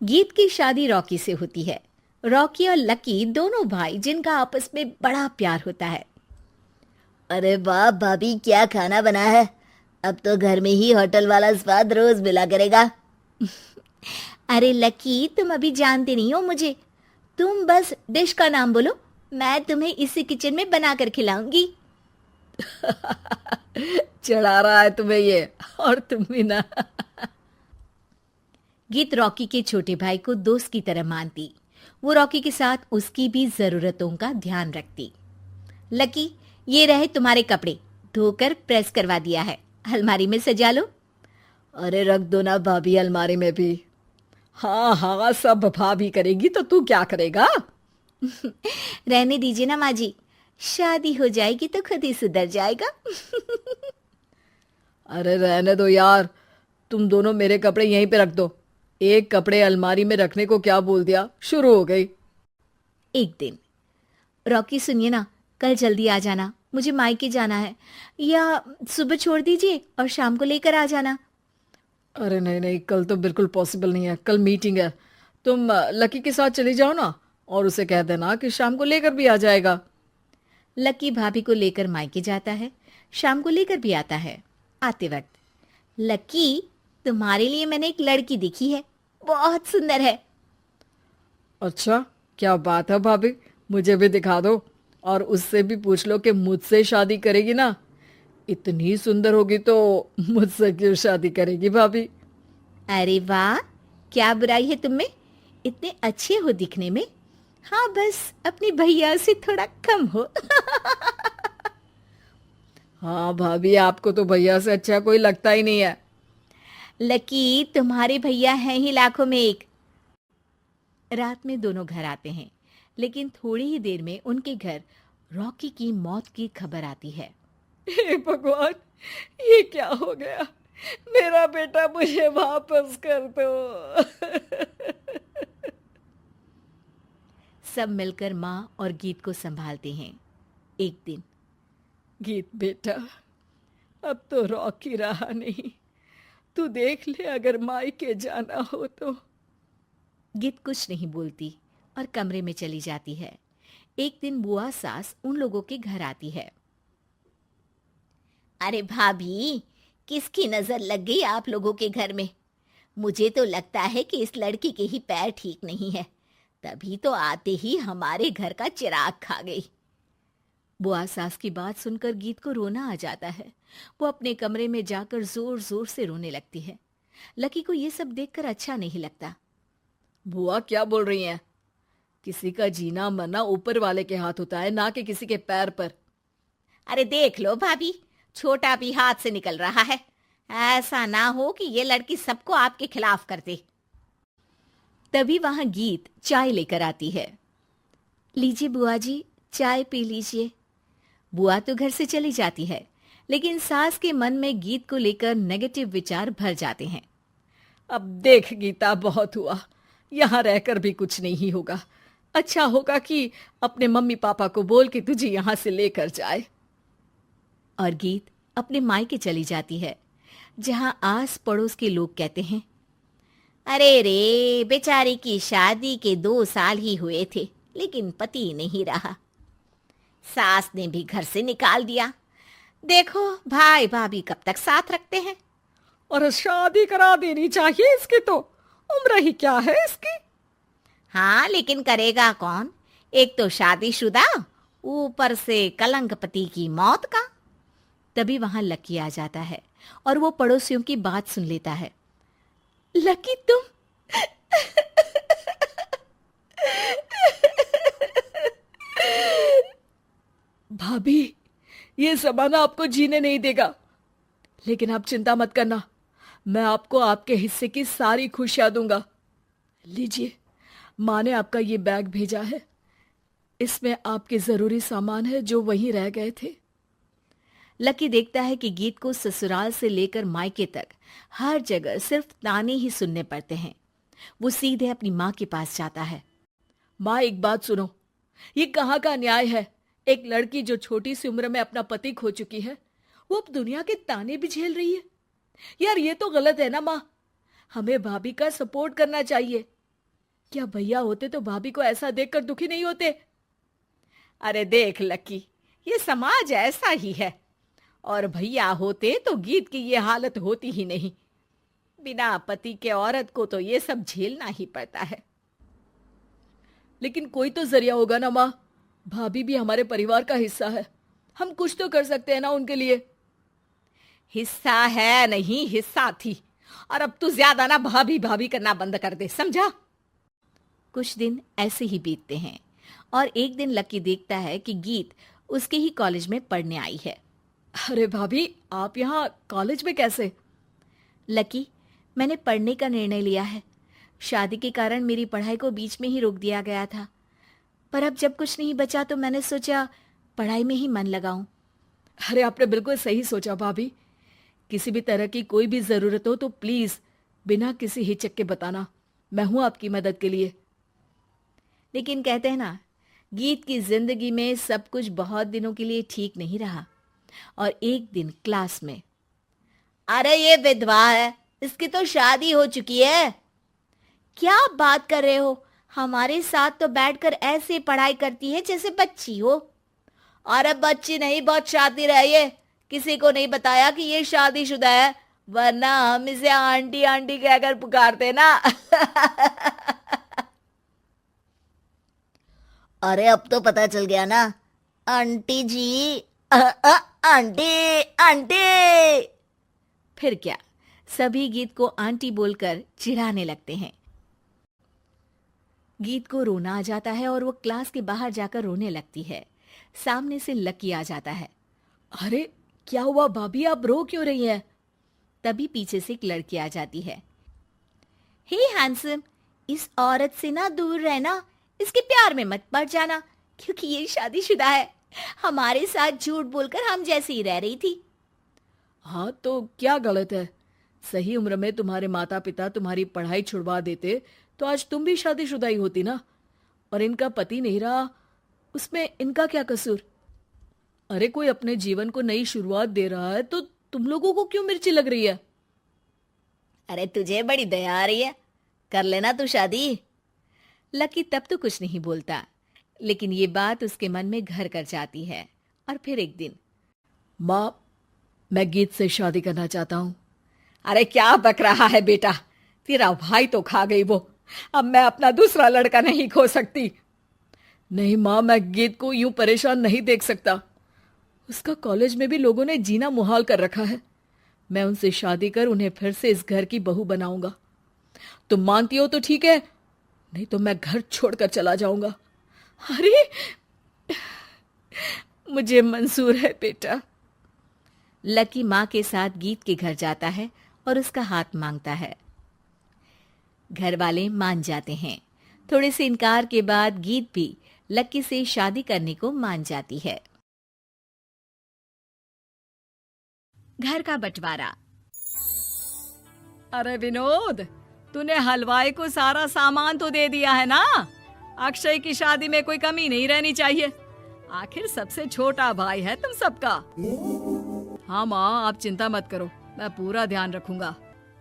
गीत की शादी रॉकी से होती है। रॉकी और लकी दोनों भाई जिनका आपस में बड़ा प्यार होता है। अरे वाह भाभी, क्या खाना बना है। अब तो घर में ही होटल वाला स्वाद रोज मिला करेगा। अरे लकी, तुम अभी जानते नहीं हो मुझे। तुम बस डिश का नाम बोलो, मैं तुम्हें इसी किचन में बनाकर खिलाऊंगी। चढ़ा रहा है तुम्हें ये, और तुम भी ना। गीत रॉकी के छोटे भाई को दोस्त की तरह मानती। वो रॉकी के साथ उसकी भी जरूरतों का ध्यान रखती। लकी, ये रहे तुम्हारे कपड़े, धोकर प्रेस करवा दिया है, अलमारी में सजा लो। अरे रख दो ना भाभी अलमारी में भी। हाँ हाँ, सब भाभी करेगी तो तू क्या करेगा। रहने दीजिए ना माँ जी, शादी हो जाएगी तो खुद ही सुधर जाएगा। अरे रहने दो यार, तुम दोनों मेरे कपड़े यहीं पे रख दो। एक कपड़े अलमारी में रखने को क्या बोल दिया, शुरू हो गई। एक दिन, रॉकी सुनिए ना, कल जल्दी आ जाना, मुझे मायके जाना है, या सुबह छोड़ दीजिए और शाम को लेकर आ जाना। अरे नहीं नहीं, कल तो बिल्कुल पॉसिबल नहीं है, कल मीटिंग है। तुम लकी के साथ चली जाओ ना, और उसे कह देना कि शाम को लेकर भी आ जाएगा। लकी भाभी को लेकर मायके जाता है, शाम को लेकर भी आता है। आते वक्त, लकी, तुम्हारे लिए मैंने एक लड़की देखी है, बहुत सुंदर है। अच्छा, क्या बात है भाभी, मुझे भी दिखा दो। और उससे भी पूछ लो कि मुझसे शादी करेगी ना। इतनी सुंदर होगी तो मुझसे क्यों शादी करेगी भाभी। अरे वाह, क्या बुराई है तुम में, इतने अच्छे हो दिखने में। हाँ, बस अपनी भैया से थोड़ा कम हो। हाँ भाभी, आपको तो भैया से अच्छा कोई लगता ही नहीं है। लकी, तुम्हारे भैया हैं ही लाखों में एक। रात में दोनों घर आते हैं, लेकिन थोड़ी ही देर में उनके घर रॉकी की मौत की खबर आती है। हे भगवान, ये क्या हो गया। मेरा बेटा मुझे वापस कर दो। सब मिलकर माँ और गीत को संभालते हैं। एक दिन, गीत बेटा, अब तो रॉकी रहा नहीं। तू देख ले, अगर मायके जाना हो तो। गीत कुछ नहीं बोलती और कमरे में चली जाती है। एक दिन बुआ सास उन लोगों के घर आती है। अरे भाभी, किसकी नजर लग गई आप लोगों के घर में। मुझे तो लगता है कि इस लड़की के ही पैर ठीक नहीं है, तभी तो आते ही हमारे घर का चिराग खा गई। बुआ सास की बात सुनकर गीत को रोना आ जाता है। वो अपने कमरे में जाकर जोर जोर से रोने लगती है। लकी को ये सब देखकर अच्छा नहीं लगता। बुआ क्या बोल रही हैं? किसी का जीना मरना ऊपर वाले के हाथ होता है, ना कि किसी के पैर पर। अरे देख लो भाभी, छोटा भी हाथ से निकल रहा है। ऐसा ना हो कि ये लड़की सबको आपके खिलाफ कर दे। तभी वहां गीत चाय लेकर आती है। लीजिए बुआ जी, चाय पी लीजिए। बुआ तो घर से चली जाती है, लेकिन सास के मन में गीत को लेकर नेगेटिव विचार भर जाते हैं। अब देख गीता, बहुत हुआ, यहाँ रहकर भी कुछ नहीं होगा। अच्छा होगा कि अपने मम्मी पापा को बोल के तुझे यहाँ से लेकर जाए। और गीत अपने मायके चली जाती है, जहां आस पड़ोस के लोग कहते हैं, अरे रे, बेचारी की शादी के 2 साल ही हुए थे, लेकिन पति नहीं रहा। सास ने भी घर से निकाल दिया। देखो भाई भाभी कब तक साथ रखते हैं। और शादी करा देनी चाहिए इसकी, तो उम्र ही क्या है इसकी। हाँ, लेकिन करेगा कौन। एक तो शादीशुदा, ऊपर से कलंक पति की मौत का। तभी वहां लकी आ जाता है और वो पड़ोसियों की बात सुन लेता है। लकी, तुम भाभी, ये जमाना आपको जीने नहीं देगा। लेकिन आप चिंता मत करना, मैं आपको आपके हिस्से की सारी खुशियां दूंगा। लीजिए, माँ ने आपका ये बैग भेजा है। इसमें आपके जरूरी सामान है जो वहीं रह गए थे। लकी देखता है कि गीत को ससुराल से लेकर मायके तक हर जगह सिर्फ ताने ही सुनने पड़ते हैं। वो सीधे अपनी माँ के पास जाता है। माँ, एक बात सुनो, ये कहाँ का न्याय है। एक लड़की जो छोटी सी उम्र में अपना पति खो चुकी है, वो अब दुनिया के ताने भी झेल रही है। यार, ये तो गलत है ना माँ। हमें भाभी का सपोर्ट करना चाहिए। क्या भैया होते तो भाभी को ऐसा देखकर दुखी नहीं होते? अरे देख लकी, ये समाज ऐसा ही है, और भैया होते तो गीत की ये हालत होती ही नहीं। बिना पति के औरत को तो ये सब झेलना ही पड़ता है। लेकिन कोई तो जरिया होगा ना माँ, भाभी भी हमारे परिवार का हिस्सा है, हम कुछ तो कर सकते हैं ना उनके लिए। हिस्सा है नहीं, हिस्सा थी, और अब तू ज्यादा ना भाभी भाभी करना बंद कर दे, समझा? कुछ दिन ऐसे ही बीतते हैं और एक दिन लकी देखता है कि गीत उसके ही कॉलेज में पढ़ने आई है। अरे भाभी, आप यहाँ कॉलेज में कैसे? लकी, मैंने पढ़ने का निर्णय लिया है। शादी के कारण मेरी पढ़ाई को बीच में ही रोक दिया गया था, पर अब जब कुछ नहीं बचा तो मैंने सोचा पढ़ाई में ही मन लगाऊं। अरे आपने बिल्कुल सही सोचा भाभी। किसी भी तरह की कोई भी जरूरत हो तो प्लीज बिना किसी हिचक के बताना, मैं हूं आपकी मदद के लिए। लेकिन कहते हैं ना, गीत की जिंदगी में सब कुछ बहुत दिनों के लिए ठीक नहीं रहा, और एक दिन क्लास में, अरे ये विधवा है, इसकी तो शादी हो चुकी है। क्या बात कर रहे हो? हमारे साथ तो बैठकर ऐसे पढ़ाई करती है जैसे बच्ची हो। अरे बच्ची नहीं, बहुत शातिर है ये। किसी को नहीं बताया कि ये शादीशुदा है, वरना हम इसे आंटी आंटी कहकर पुकारते ना। अरे अब तो पता चल गया ना आंटी जी। Aunty aunty. फिर क्या, सभी गीत को आंटी बोलकर चिढ़ाने लगते हैं। गीत को रोना आ जाता है और वो क्लास के बाहर जाकर रोने लगती है। सामने से लकी आ जाता है। अरे क्या हुआ भाभी, आप रो क्यों रही हैं? तभी पीछे से एक लड़की आ जाती है। हे हैंडसम, इस औरत से ना दूर रहना, इसके प्यार में मत पड़ जाना, क्योंकि ये शादीशुदा है। हमारे साथ झूठ बोलकर हम जैसे ही रह रही थी। हाँ तो क्या गलत है? सही उम्र में तुम्हारे माता पिता तुम्हारी पढ़ाई छुड़वा देते तो आज तुम भी शादीशुदा ही होती ना, और इनका पति नहीं रहा, उसमें इनका क्या कसूर? अरे कोई अपने जीवन को नई शुरुआत दे रहा है तो तुम लोगों को क्यों मिर्ची लग रही है? अरे तुझे बड़ी दया आ रही है, कर लेना तू शादी। लकी तब तो कुछ नहीं बोलता, लेकिन ये बात उसके मन में घर कर जाती है। और फिर एक दिन, माँ, मैं गीत से शादी करना चाहता हूँ। अरे क्या बक रहा है बेटा, तेरा भाई तो खा गई वो, अब मैं अपना दूसरा लड़का नहीं खो सकती। नहीं माँ, मैं गीत को यूं परेशान नहीं देख सकता। उसका कॉलेज में भी लोगों ने जीना मुहाल कर रखा है। मैं उनसे शादी कर उन्हें फिर से इस घर की बहू बनाऊंगा। तुम मानती हो तो ठीक है, नहीं तो मैं घर छोड़कर चला जाऊंगा। अरे मुझे मंजूर है बेटा। लकी माँ के साथ गीत के घर जाता है और उसका हाथ मांगता है। घर वाले मान जाते हैं। थोड़े से इनकार के बाद गीत भी लकी से शादी करने को मान जाती है। घर का बंटवारा। अरे विनोद, तूने हलवाई को सारा सामान तो दे दिया है ना? अक्षय की शादी में कोई कमी नहीं रहनी चाहिए, आखिर सबसे छोटा भाई है तुम सबका। हाँ माँ, आप चिंता मत करो, मैं पूरा ध्यान रखूंगा।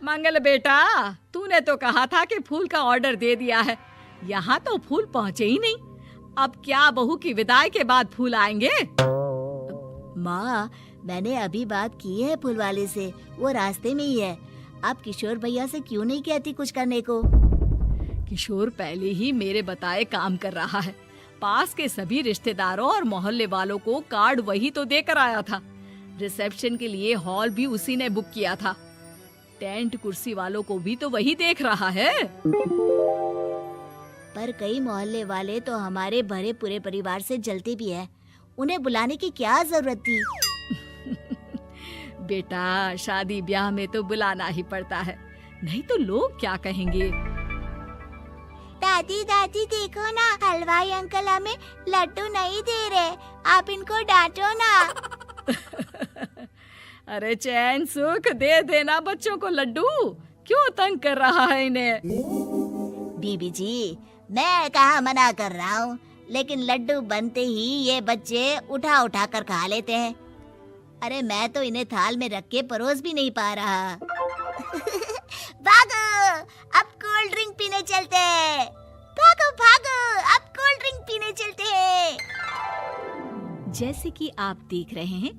मंगल बेटा, तूने तो कहा था कि फूल का ऑर्डर दे दिया है, यहाँ तो फूल पहुँचे ही नहीं। अब क्या बहू की विदाई के बाद फूल आएंगे? माँ, मैंने अभी बात की है फूल वाले से, वो रास्ते में ही है। आप किशोर भैया से क्यों नहीं कहती कुछ करने को? किशोर पहले ही मेरे बताए काम कर रहा है। पास के सभी रिश्तेदारों और मोहल्ले वालों को कार्ड वही तो देकर आया था। रिसेप्शन के लिए हॉल भी उसी ने बुक किया था। टेंट कुर्सी वालों को भी तो वही देख रहा है। पर कई मोहल्ले वाले तो हमारे भरे पूरे परिवार से जलते भी हैं। उन्हें बुलाने की क्या जरूरत थी? बेटा, शादी ब्याह में तो बुलाना ही पड़ता है, नहीं तो लोग क्या कहेंगे। दादी दादी देखो ना, हलवाई अंकल हमें लड्डू नहीं दे रहे, आप इनको डांटो ना। अरे चैन सुख दे देना बच्चों को लड्डू, क्यों तंग कर रहा है इन्हें? बीबी जी, मैं कहाँ मना कर रहा हूँ, लेकिन लड्डू बनते ही ये बच्चे उठा उठा कर खा लेते हैं। अरे मैं तो इन्हें थाल में रख के परोस भी नहीं पा रहा। भागो, अब कोल्ड ड्रिंक पीने चलते हैं। भागो भागो, अब कोल्ड ड्रिंक पीने चलते हैं। जैसे कि आप देख रहे हैं,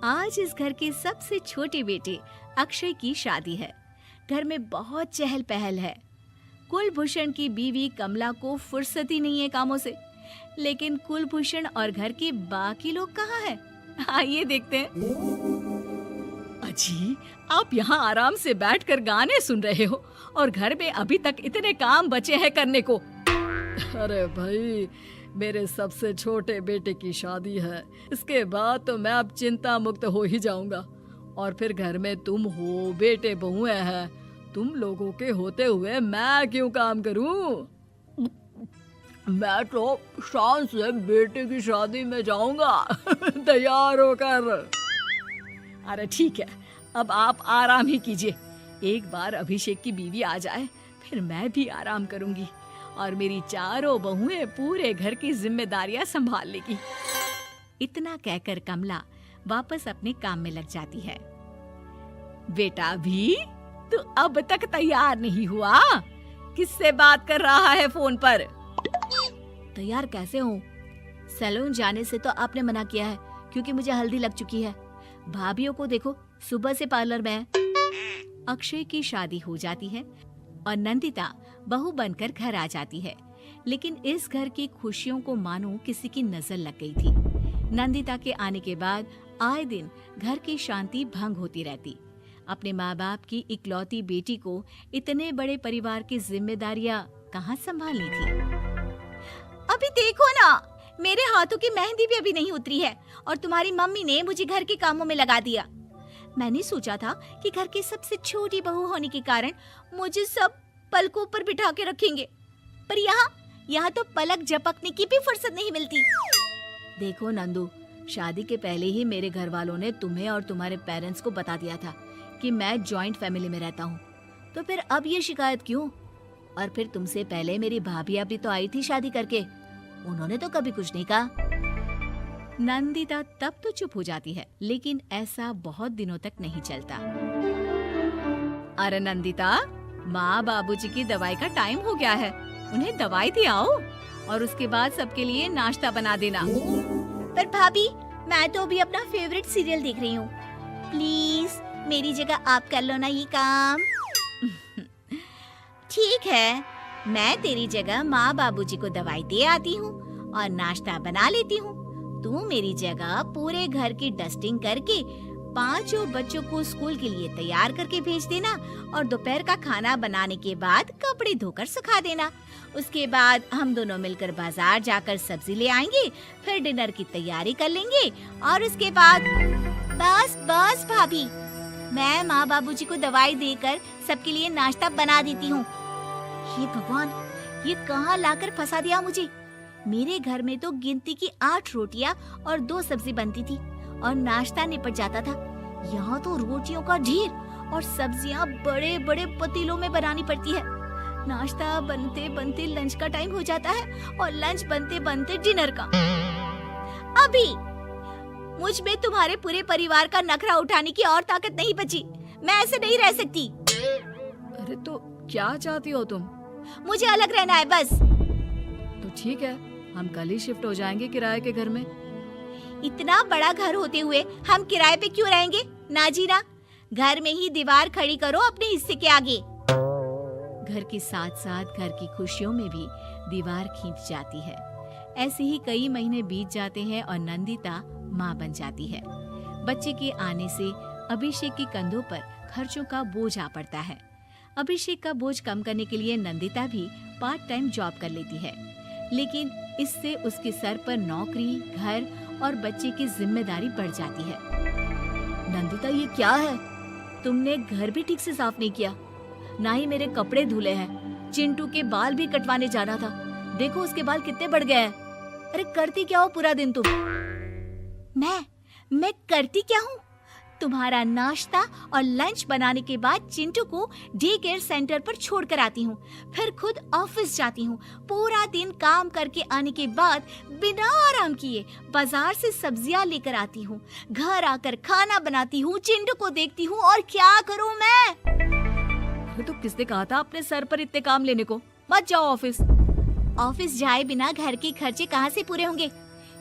आज इस घर के सबसे छोटे बेटे अक्षय की शादी है। घर में बहुत चहल पहल है। कुलभूषण की बीवी कमला को फुर्सत ही नहीं है कामों से, लेकिन कुलभूषण और घर के बाकी लोग कहाँ हैं? आइए देखते हैं। अजी, आप यहाँ आराम से बैठकर गाने सुन रहे हो और घर में अभी तक इतने काम बचे हैं करने को। अरे भाई, मेरे सबसे छोटे बेटे की शादी है, इसके बाद तो मैं अब चिंता मुक्त हो ही जाऊंगा। और फिर घर में तुम हो, बेटे बहुएं हैं, तुम लोगों के होते हुए मैं क्यों काम करूं? मैं तो शान से बेटे की शादी में जाऊंगा तैयार होकर। अरे ठीक है, अब आप आराम ही कीजिए। एक बार अभिषेक की बीवी आ जाए, फिर मैं भी आराम करूंगी और मेरी चारों बहुएं पूरे घर की जिम्मेदारियां संभाल लेगी। इतना कहकर कमला वापस अपने काम में लग जाती है। बेटा भी, तू अब तक तैयार नहीं हुआ? किससे बात कर रहा है फोन पर? तैयार कैसे हूँ? सैलून जाने से तो आपने मना किया है क्योंकि मुझे हल्दी लग चुकी है। भाभीियों को देखो, सुबह से पार्लर में है। अक्षय की शादी हो जाती है और नंदिता बहू बनकर घर आ जाती है, लेकिन इस घर की खुशियों को मानो किसी की नजर लग गई थी। नंदिता के आने के बाद आए दिन घर की शांति भंग होती रहती। अपने माँ बाप की इकलौती बेटी को इतने बड़े परिवार की जिम्मेदारियां कहाँ संभालनी थी? अभी देखो ना, मेरे हाथों की मेहंदी भी अभी नहीं उतरी है और तुम्हारी मम्मी ने मुझे घर के कामों में लगा दिया। मैंने सोचा था कि घर की सबसे छोटी बहू होने के कारण मुझे सब पलकों पर बिठा के रखेंगे, पर यहाँ तो पलक झपकने की भी फुर्सत नहीं मिलती। देखो नंदू, शादी के पहले ही मेरे घर वालों ने तुम्हें और तुम्हारे पेरेंट्स को बता दिया था कि मैं जॉइंट फैमिली में रहता हूँ, तो फिर अब ये शिकायत क्यों? और फिर तुमसे पहले मेरी भाभी भी तो आई थी शादी करके, उन्होंने तो कभी कुछ नहीं कहा। नंदिता तब तो चुप हो जाती है, लेकिन ऐसा बहुत दिनों तक नहीं चलता। अरे नंदिता, माँ बाबूजी की दवाई का टाइम हो गया है, उन्हें दवाई दिलाओ और उसके बाद सबके लिए नाश्ता बना देना। पर भाभी, मैं तो अभी अपना फेवरेट सीरियल देख रही हूँ। प्लीज मेरी जगह आप कर लो ना ये काम। ठीक है, मैं तेरी जगह माँ बाबूजी को दवाई दे आती हूँ और नाश्ता बना लेती हूँ। तू मेरी जगह पूरे घर की डस्टिंग करके 5 बच्चों को स्कूल के लिए तैयार करके भेज देना और दोपहर का खाना बनाने के बाद कपड़े धोकर सुखा देना। उसके बाद हम दोनों मिलकर बाजार जाकर सब्जी ले आएंगे, फिर डिनर की तैयारी कर लेंगे और उसके बाद बस भाभी, मैं माँ बाबूजी को दवाई देकर सबके लिए नाश्ता बना देती हूँ। हे भगवान, ये कहाँ लाकर फंसा दिया मुझे। मेरे घर में तो गिनती की 8 रोटियां और 2 सब्जी बनती थी और नाश्ता निपट जाता था। यहाँ तो रोटियों का ढेर और सब्जियां बड़े बड़े पतीलों में बनानी पड़ती है। नाश्ता बनते बनते लंच का टाइम हो जाता है और लंच बनते बनते डिनर का। अभी मुझ में तुम्हारे पूरे परिवार का नखरा उठाने की और ताकत नहीं बची। मैं ऐसे नहीं रह सकती। अरे तो क्या चाहती हो तुम? मुझे अलग रहना है बस। तो ठीक है, हम कल ही शिफ्ट हो जाएंगे किराए के घर में। इतना बड़ा घर होते हुए हम किराए पे क्यों रहेंगे? ना जी ना, घर में ही दीवार खड़ी करो अपने हिस्से के आगे। घर के साथ साथ घर की खुशियों में भी दीवार खींच जाती है। ऐसे ही कई महीने बीत जाते हैं और नंदिता माँ बन जाती है। बच्चे के आने से अभिषेक के कंधों पर खर्चों का बोझ आ पड़ता है। अभिषेक का बोझ कम करने के लिए नंदिता भी पार्ट टाइम जॉब कर लेती है, लेकिन इससे उसके सर पर नौकरी, घर और बच्चे की जिम्मेदारी बढ़ जाती है। नंदिता, ये क्या है? तुमने घर भी ठीक से साफ नहीं किया, ना ही मेरे कपड़े धुले हैं। चिंटू के बाल भी कटवाने जाना था, देखो उसके बाल कितने बढ़ गए हैं। अरे करती क्या हो पूरा दिन तुम? मैं करती क्या हूँ? तुम्हारा नाश्ता और लंच बनाने के बाद चिंटू को डे केयर सेंटर पर छोड़ कर आती हूँ, फिर खुद ऑफिस जाती हूँ। पूरा दिन काम करके आने के बाद बिना आराम किए बाजार से सब्जियाँ लेकर आती हूँ, घर आकर खाना बनाती हूँ, चिंटू को देखती हूँ और क्या करूँ मैं? तो किसने कहा था अपने सर पर इतने काम लेने को? मत जाओ ऑफिस। ऑफिस जाए बिना घर के खर्चे कहाँ से पूरे होंगे?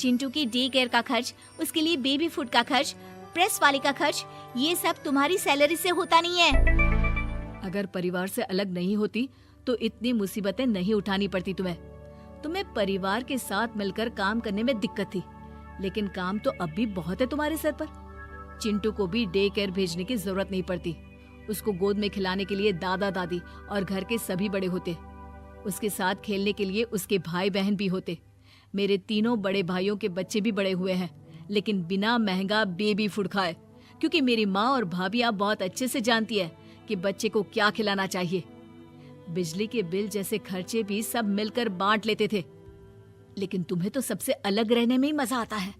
चिंटू की डे केयर का खर्च, उसके लिए बेबी फूड का खर्च, प्रेस वाले का खर्च, ये सब तुम्हारी सैलरी से होता नहीं है। अगर परिवार से अलग नहीं होती तो इतनी मुसीबतें नहीं उठानी पड़ती तुम्हें परिवार के साथ मिलकर काम करने में दिक्कत थी, लेकिन काम तो अब भी बहुत है तुम्हारे सर पर। चिंटू को भी डे केयर भेजने की जरूरत नहीं पड़ती। उसको गोद में खिलाने के लिए दादा दादी और घर के सभी बड़े होते। उसके साथ खेलने के लिए उसके भाई बहन भी होते। मेरे तीनों बड़े भाइयों के बच्चे भी बड़े हुए हैं, लेकिन बिना महंगा बेबी फूड खाए, क्योंकि मेरी माँ और भाभियाँ बहुत अच्छे से जानती है कि बच्चे को क्या खिलाना चाहिए। बिजली के बिल जैसे खर्चे भी सब मिलकर बांट लेते थे। लेकिन तुम्हें तो सबसे अलग रहने में ही मजा आता है,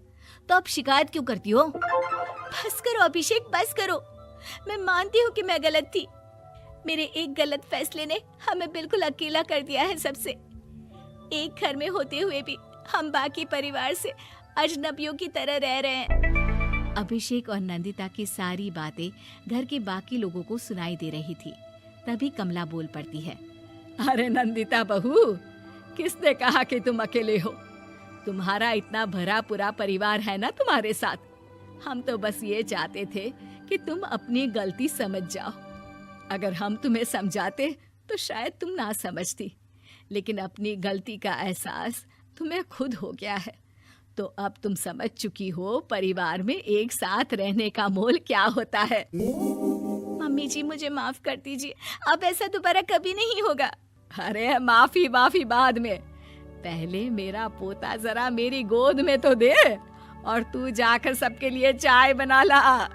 तो अब शिकायत क्यों करती हो? बस करो अभिषेक, बस करो। मैं मानती हूँ कि मैं गलत थी। मेरे एक गलत फैसले ने हमें बिल्कुल अकेला कर दिया है सबसे। एक घर में होते हुए भी हम बाकी परिवार से अजनबियों की तरह रह रहे हैं। अभिषेक और नंदिता की सारी बातें घर के बाकी लोगों को सुनाई दे रही थी। तभी कमला बोल पड़ती है। अरे नंदिता बहू, किसने कहा कि तुम अकेले हो? तुम्हारा इतना भरा पूरा परिवार है ना तुम्हारे साथ। हम तो बस ये चाहते थे कि तुम अपनी गलती समझ जाओ। अगर हम तुम्हें समझाते तो शायद तुम ना समझती, लेकिन अपनी गलती का एहसास तुम्हें खुद हो गया है। तो अब तुम समझ चुकी हो परिवार में एक साथ रहने का मोल क्या होता है। मम्मी जी, मुझे माफ कर दीजिए, अब ऐसा दोबारा कभी नहीं होगा। अरे माफी बाद में, पहले मेरा पोता जरा मेरी गोद में तो दे, और तू जाकर सबके लिए चाय बना ला।